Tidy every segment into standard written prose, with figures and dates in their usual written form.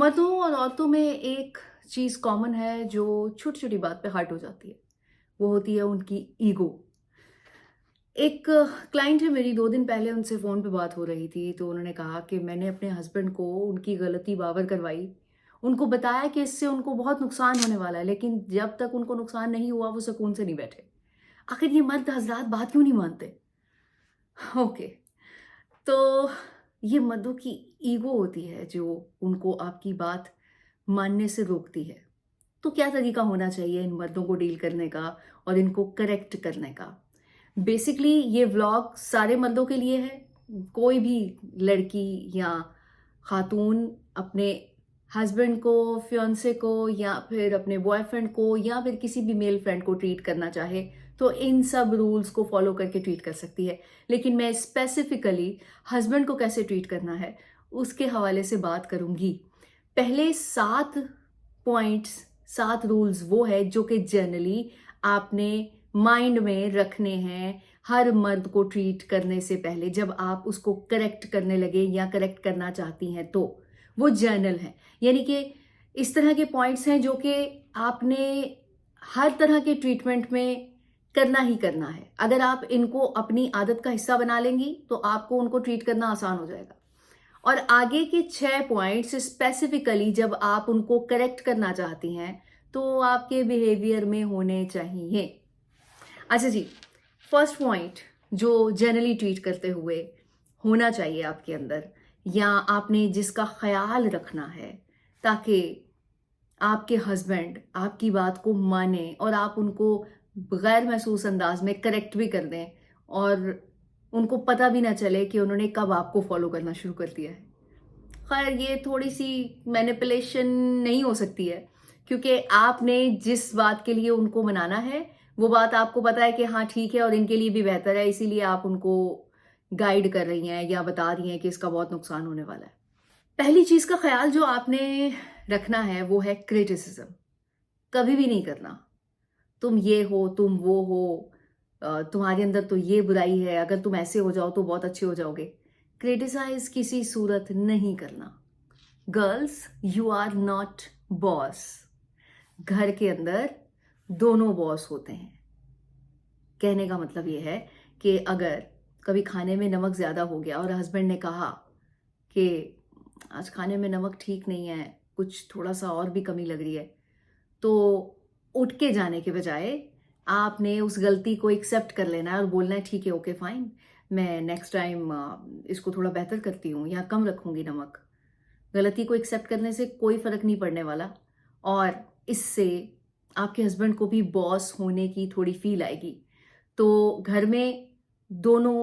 मर्दों और औरतों में एक चीज़ कॉमन है जो छोटी-छोटी बात पे हर्ट हो जाती है। वो होती है उनकी ईगो। एक क्लाइंट है मेरी 2 दिन पहले उनसे फ़ोन पे बात हो रही थी, तो उन्होंने कहा कि मैंने अपने हस्बैंड को उनकी गलती बावर करवाई। उनको बताया कि इससे उनको बहुत नुकसान होने वाला है, लेकिन जब तक उनको नुकसान नहीं हुआ, वो सुकून से नहीं बैठे। आखिर ये मर्द हज़रात बात क्यों नहीं मानते? ओके, तो ये मर्दों की ईगो होती है जो उनको आपकी बात मानने से रोकती है। तो क्या तरीका होना चाहिए इन मर्दों को डील करने का और इनको करेक्ट करने का? बेसिकली ये व्लॉग सारे मर्दों के लिए है। कोई भी लड़की या खातून अपने हस्बैंड को, फियांसे को या फिर अपने बॉयफ्रेंड को या फिर किसी भी मेल फ्रेंड को ट्रीट करना चाहे, तो इन सब रूल्स को फॉलो करके ट्रीट कर सकती है। लेकिन मैं स्पेसिफिकली हस्बैंड को कैसे ट्रीट करना है, उसके हवाले से बात करूँगी। पहले 7 पॉइंट्स, 7 रूल्स वो है जो कि जनरली आपने माइंड में रखने हैं हर मर्द को ट्रीट करने से पहले, जब आप उसको करेक्ट करने लगे या करेक्ट करना चाहती हैं तो। वो जर्नल है, यानी कि इस तरह के पॉइंट्स हैं जो कि आपने हर तरह के ट्रीटमेंट में करना ही करना है। अगर आप इनको अपनी आदत का हिस्सा बना लेंगी तो आपको उनको ट्रीट करना आसान हो जाएगा। और आगे के 6 पॉइंट्स स्पेसिफिकली जब आप उनको करेक्ट करना चाहती हैं, तो आपके बिहेवियर में होने चाहिए। अच्छा जी, फर्स्ट पॉइंट जो जनरली ट्रीट करते हुए होना चाहिए आपके अंदर, या आपने जिसका ख्याल रखना है ताकि आपके हस्बैंड आपकी बात को माने और आप उनको गैर महसूस अंदाज में करेक्ट भी कर दें और उनको पता भी ना चले कि उन्होंने कब आपको फॉलो करना शुरू कर दिया है। खैर, ये थोड़ी-सी मैनिपुलेशन नहीं हो सकती है, क्योंकि आपने जिस बात के लिए उनको मनाना है, वो बात आपको पता है कि हाँ, ठीक है और इनके लिए भी बेहतर है, इसीलिए आप उनको गाइड कर रही हैं या बता रही हैं कि इसका बहुत नुकसान होने वाला है। पहली चीज़ का ख़्याल जो आपने रखना है, वो है क्रिटिसिज़्म। कभी भी नहीं करना, तुम ये हो, तुम वो हो, तुम्हारे अंदर तो ये बुराई है, अगर तुम ऐसे हो जाओ तो बहुत अच्छे हो जाओगे। क्रिटिसाइज़ किसी सूरत नहीं करना। Girls, you are not boss. घर के अंदर दोनों बॉस होते हैं। कहने का मतलब ये है कि अगर कभी खाने में नमक ज़्यादा हो गया और हस्बैंड ने कहा कि आज खाने में नमक ठीक नहीं है, कुछ थोड़ा-सा और भी कमी लग रही है, तो उठ के जाने के बजाय आपने उस गलती को एक्सेप्ट कर लेना है और बोलना है ठीक है, ओके फाइन, मैं नेक्स्ट टाइम इसको थोड़ा बेहतर करती हूँ या कम रखूँगी नमक। गलती को एक्सेप्ट करने से कोई फ़र्क नहीं पड़ने वाला और इससे आपके हस्बैंड को भी बॉस होने की थोड़ी फ़ील आएगी। तो घर में दोनों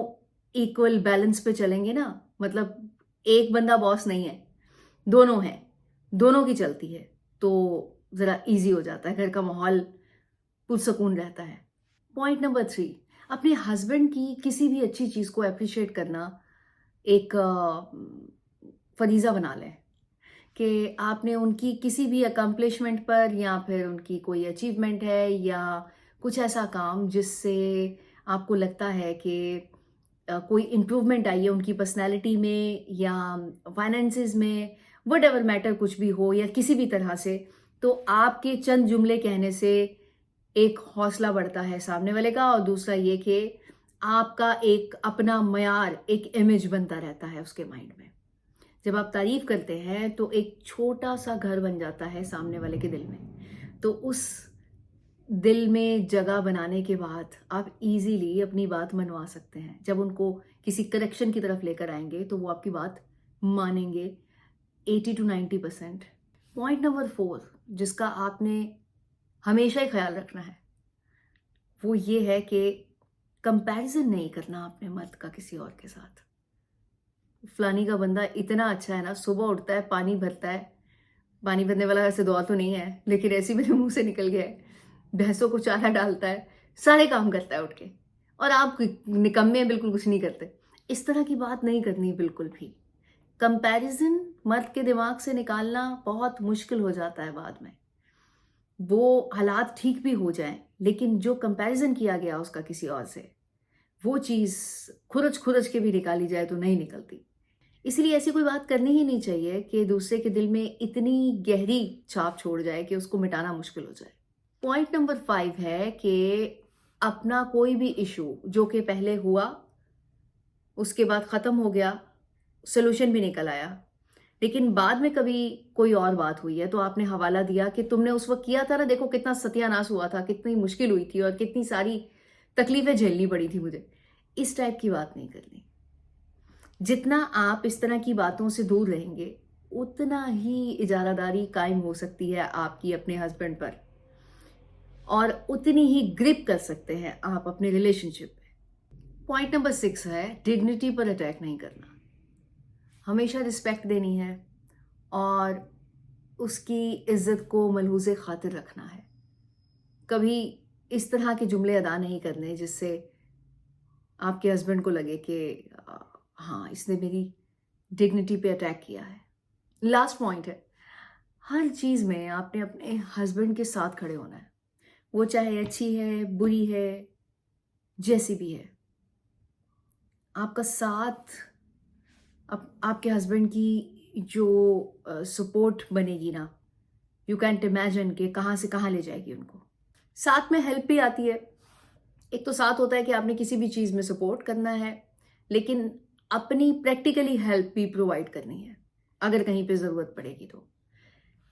इक्वल बैलेंस पे चलेंगे ना, मतलब एक बंदा बॉस नहीं है, दोनों हैं, दोनों की चलती है, तो ज़रा ईज़ी हो जाता है, घर का माहौल पुरसकून रहता है। पॉइंट नंबर 3, अपने हस्बैंड की किसी भी अच्छी चीज़ को एप्रिशिएट करना एक फ़रीज़ा बना लें। कि आपने उनकी किसी भी अकम्प्लिशमेंट पर या फिर उनकी कोई अचीवमेंट है या कुछ ऐसा काम जिससे आपको लगता है कि कोई इम्प्रूवमेंट आई है उनकी पर्सनैलिटी में या फाइनेंसिस में, व्हाटएवर मैटर कुछ भी हो या किसी भी तरह से, तो आपके चंद जुमले कहने से एक हौसला बढ़ता है सामने वाले का और दूसरा ये कि आपका एक अपना मयार, एक इमेज बनता रहता है उसके माइंड में। जब आप तारीफ करते हैं तो एक छोटा-सा घर बन जाता है सामने वाले के दिल में। तो उस दिल में जगह बनाने के बाद आप ईज़िली अपनी बात मनवा सकते हैं। जब उनको किसी करेक्शन की तरफ लेकर आएँगे तो वो आपकी बात मानेंगे 80 टू 90%। पॉइंट नंबर 4 जिसका आपने हमेशा ही ख़्याल रखना है, वो ये है कि कंपैरिज़न नहीं करना अपने मर्द का किसी और के साथ। फलानी का बंदा इतना अच्छा है ना, सुबह उठता है, पानी भरता है। पानी भरने वाला वैसे दुआ तो नहीं है, लेकिन ऐसे ही मेरे मुँह से निकल गया है। भैंसों को चारा डालता है, सारे काम करता है उठ के और आप निकम्मे हैं, बिल्कुल कुछ नहीं करते। इस तरह की बात नहीं करनी बिल्कुल भी। कंपैरिज़न मर्द के दिमाग से निकालना बहुत मुश्किल हो जाता है बाद में। वो हालात ठीक भी हो जाएँ, लेकिन जो कंपैरिज़न किया गया उसका किसी और से, वो चीज़ खुरच-खुरच के भी निकाली जाए तो नहीं निकलती। इसलिए ऐसी कोई बात करनी ही नहीं चाहिए कि दूसरे के दिल में इतनी गहरी छाप छोड़ जाए कि उसको मिटाना मुश्किल हो जाए। पॉइंट नंबर 5 है कि अपना कोई भी इशू जो कि पहले हुआ, उसके बाद ख़त्म हो गया, सॉल्यूशन भी निकल आया, लेकिन बाद में कभी कोई और बात हुई है तो आपने हवाला दिया कि तुमने उस वक़्त किया था ना, देखो कितना सत्यानाश हुआ था, कितनी मुश्किल हुई थी और कितनी सारी तकलीफ़ें झेलनी पड़ी थी मुझे। इस टाइप की बात नहीं करनी। जितना आप इस तरह की बातों से दूर रहेंगे, उतना ही इजारादारी कायम हो सकती है आपकी अपने हस्बैंड पर, और उतनी ही ग्रिप कर सकते हैं आप अपने रिलेशनशिप पे। पॉइंट नंबर 6 है, डिग्निटी पर अटैक नहीं करना। हमेशा रिस्पेक्ट देनी है और उसकी इज्जत को मलहूज़े खातिर रखना है। कभी इस तरह के जुमले अदा नहीं करने जिससे आपके हस्बैंड को लगे कि हाँ, इसने मेरी डिग्निटी पे अटैक किया है। लास्ट पॉइंट है, हर चीज़ में आपने अपने हस्बैंड के साथ खड़े होना है। वो चाहे अच्छी है, बुरी है, जैसी भी है। आपका साथ आपके हस्बैंड की जो सपोर्ट बनेगी ना, यू कैंट इमेजिन कि कहाँ से कहाँ ले जाएगी उनको। साथ में हेल्प भी आती है। एक तो साथ होता है कि आपने किसी भी चीज़ में सपोर्ट करना है, लेकिन अपनी प्रैक्टिकली हेल्प भी प्रोवाइड करनी है अगर कहीं पे ज़रूरत पड़ेगी तो।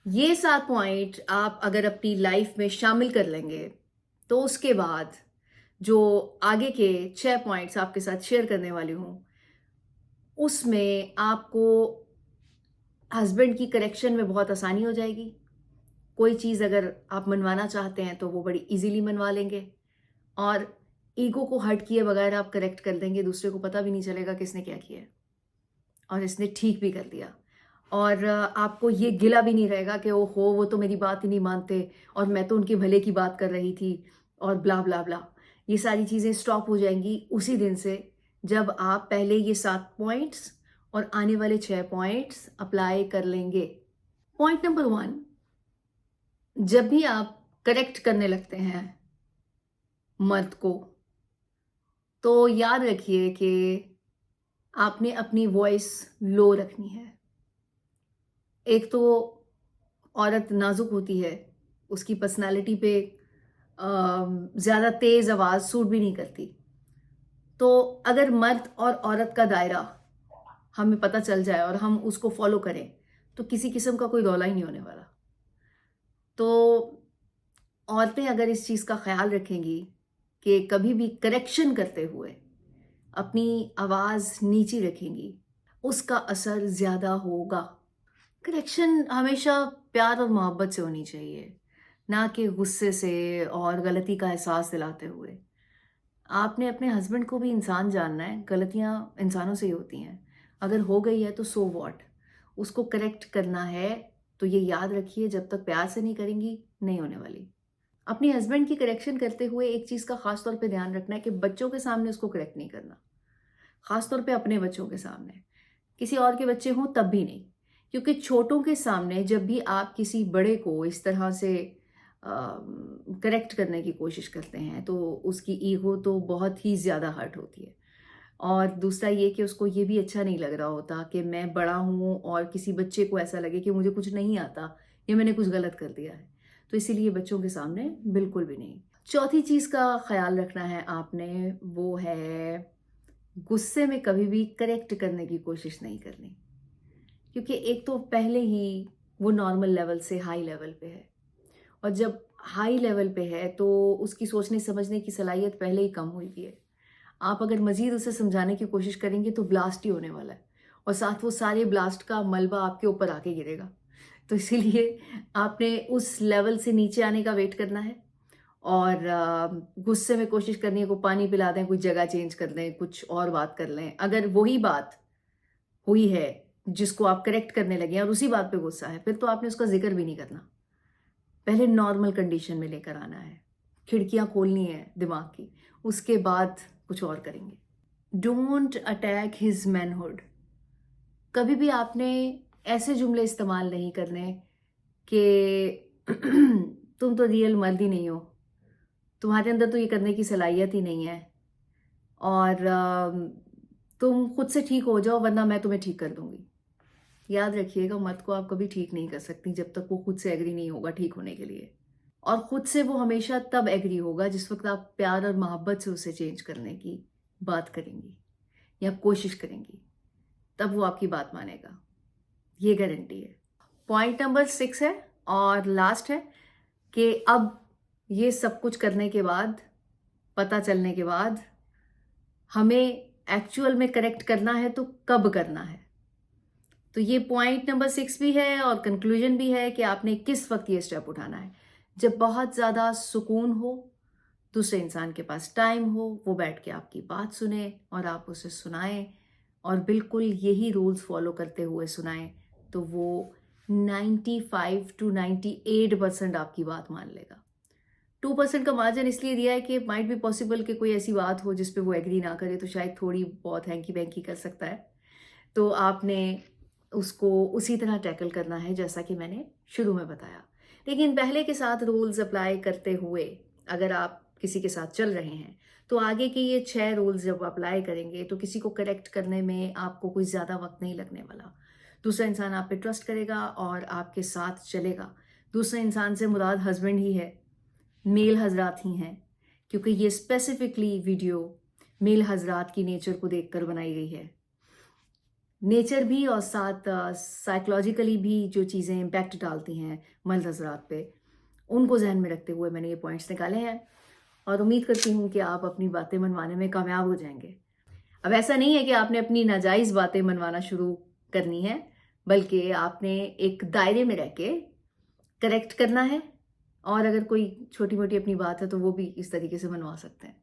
ये 7 पॉइंट आप अगर अपनी लाइफ में शामिल कर लेंगे, तो उसके बाद जो आगे के 6 पॉइंट्स आपके साथ शेयर करने वाली हूँ, उसमें आपको हस्बैंड की करेक्शन में बहुत आसानी हो जाएगी। कोई चीज़ अगर आप मनवाना चाहते हैं तो वो बड़ी ईज़िली मनवा लेंगे, और ईगो को हर्ट किए बगैर आप करेक्ट कर देंगे, दूसरे को पता भी नहीं चलेगा किसने क्या किया है और इसने ठीक भी कर दिया। और आपको ये गिला भी नहीं रहेगा कि ओहो वो तो मेरी बात ही नहीं मानते और मैं तो उनके भले की बात कर रही थी और ब्ला ब्ला ब्ला। ये सारी चीज़ें स्टॉप हो जाएंगी उसी दिन से जब आप पहले ये 7 पॉइंट्स और आने वाले 6 पॉइंट्स अप्लाई कर लेंगे। पॉइंट नंबर 1, जब भी आप करेक्ट करने लगते हैं मर्द को, तो याद रखिए कि आपने अपनी वॉइस लो रखनी है। एक तो औरत नाजुक होती है, उसकी पर्सनालिटी पे ज़्यादा तेज़ आवाज़ सूट भी नहीं करती। तो अगर मर्द और औरत का दायरा हमें पता चल जाए और हम उसको फॉलो करें, तो किसी किस्म का कोई रौला ही नहीं होने वाला। तो औरतें अगर इस चीज़ का ख्याल रखेंगी कि कभी भी करेक्शन करते हुए अपनी आवाज़ नीची रखेंगी, उसका असर ज़्यादा होगा। करेक्शन हमेशा प्यार और मोहब्बत से होनी चाहिए, ना कि गुस्से से और गलती का एहसास दिलाते हुए। आपने अपने हस्बैंड को भी इंसान जानना है, गलतियाँ इंसानों से ही होती हैं। अगर हो गई है तो सो व्हाट? उसको करेक्ट करना है, तो ये याद रखिए जब तक प्यार से नहीं करेंगी, नहीं होने वाली। अपने हस्बैंड की करेक्शन करते हुए एक चीज़ का ख़ास तौर पे ध्यान रखना है कि बच्चों के सामने उसको करेक्ट नहीं करना। ख़ास तौर पे अपने बच्चों के सामने। किसी और के बच्चे हों तब भी नहीं। क्योंकि छोटों के सामने जब भी आप किसी बड़े को इस तरह से करेक्ट करने की कोशिश करते हैं, तो उसकी ईगो तो बहुत ही ज़्यादा हर्ट होती है। और दूसरा ये कि उसको ये भी अच्छा नहीं लग रहा होता कि मैं बड़ा हूँ और किसी बच्चे को ऐसा लगे कि मुझे कुछ नहीं आता या मैंने कुछ गलत कर दिया है। तो इसीलिए बच्चों के सामने बिल्कुल भी नहीं। चौथी चीज़ का ख़्याल रखना है आपने, वो है गुस्से में कभी भी करेक्ट करने की कोशिश नहीं करनी। क्योंकि एक तो पहले ही वो नॉर्मल लेवल से हाई लेवल पे है, और जब हाई लेवल पे है तो उसकी सोचने समझने की सलाहियत पहले ही कम हुई भी है। आप अगर मज़ीद उसे समझाने की कोशिश करेंगे तो ब्लास्ट ही होने वाला है, और साथ वो सारे ब्लास्ट का मलबा आपके ऊपर आके गिरेगा। तो इसीलिए आपने उस लेवल से नीचे आने का वेट करना है, और गुस्से में कोशिश करनी है को पानी पिला दें, कुछ जगह चेंज कर दें, कुछ और बात कर लें। अगर वही बात हुई है जिसको आप करेक्ट करने लगे हैं और उसी बात पे गुस्सा है, फिर तो आपने उसका जिक्र भी नहीं करना। पहले नॉर्मल कंडीशन में लेकर आना है, खिड़कियां खोलनी है दिमाग की, उसके बाद कुछ और करेंगे। Don't attack his manhood. कभी भी आपने ऐसे जुमले इस्तेमाल नहीं करने कि तुम तो रियल मर्द ही नहीं हो, तुम्हारे अंदर तो ये करने की सलाहियत ही नहीं है, और तुम खुद से ठीक हो जाओ वरना मैं तुम्हें ठीक कर दूंगी। याद रखिएगा, मर्द को आप कभी ठीक नहीं कर सकती जब तक वो खुद से एग्री नहीं होगा ठीक होने के लिए। और खुद से वो हमेशा तब एग्री होगा जिस वक्त आप प्यार और मोहब्बत से उसे चेंज करने की बात करेंगी या कोशिश करेंगी, तब वो आपकी बात मानेगा, ये गारंटी है। पॉइंट नंबर 6 है और लास्ट है कि अब ये सब कुछ करने के बाद, पता चलने के बाद, हमें एक्चुअल में करेक्ट करना है तो कब करना है। तो ये पॉइंट नंबर 6 भी है और कंक्लूजन भी है कि आपने किस वक्त ये स्टेप उठाना है। जब बहुत ज़्यादा सुकून हो, दूसरे इंसान के पास टाइम हो, वो बैठ के आपकी बात सुने और आप उसे सुनाएं और बिल्कुल यही रूल्स फॉलो करते हुए सुनाएं, तो वो 95 to 98% आपकी बात मान लेगा। 2% का मार्जिन इसलिए दिया है कि माइट बी पॉसिबल कि कोई ऐसी बात हो जिस पे वो एग्री ना करे, तो शायद थोड़ी बहुत हैंकी बैंकी कर सकता है। तो आपने उसको उसी तरह टैकल करना है जैसा कि मैंने शुरू में बताया। लेकिन पहले के साथ रूल्स अप्लाई करते हुए अगर आप किसी के साथ चल रहे हैं, तो आगे के ये 6 रूल्स जब अप्लाई करेंगे तो किसी को करेक्ट करने में आपको कोई ज़्यादा वक्त नहीं लगने वाला। दूसरा इंसान आप पे ट्रस्ट करेगा और आपके साथ चलेगा। दूसरे इंसान से मुराद हस्बैंड ही है, मेल हजरात ही हैं, क्योंकि ये स्पेसिफिकली वीडियो मेल हजरात की नेचर को देखकर बनाई गई है। नेचर भी और साथ साइकोलॉजिकली भी जो चीज़ें इम्पैक्ट डालती हैं मर्द हजरात पे, उनको जहन में रखते हुए मैंने ये पॉइंट्स निकाले हैं और उम्मीद करती हूँ कि आप अपनी बातें मनवाने में कामयाब हो जाएंगे। अब ऐसा नहीं है कि आपने अपनी नाजायज़ बातें मनवाना शुरू करनी है, बल्कि आपने एक दायरे में रह के करेक्ट करना है और अगर कोई छोटी मोटी अपनी बात है तो वो भी इस तरीके से मनवा सकते हैं।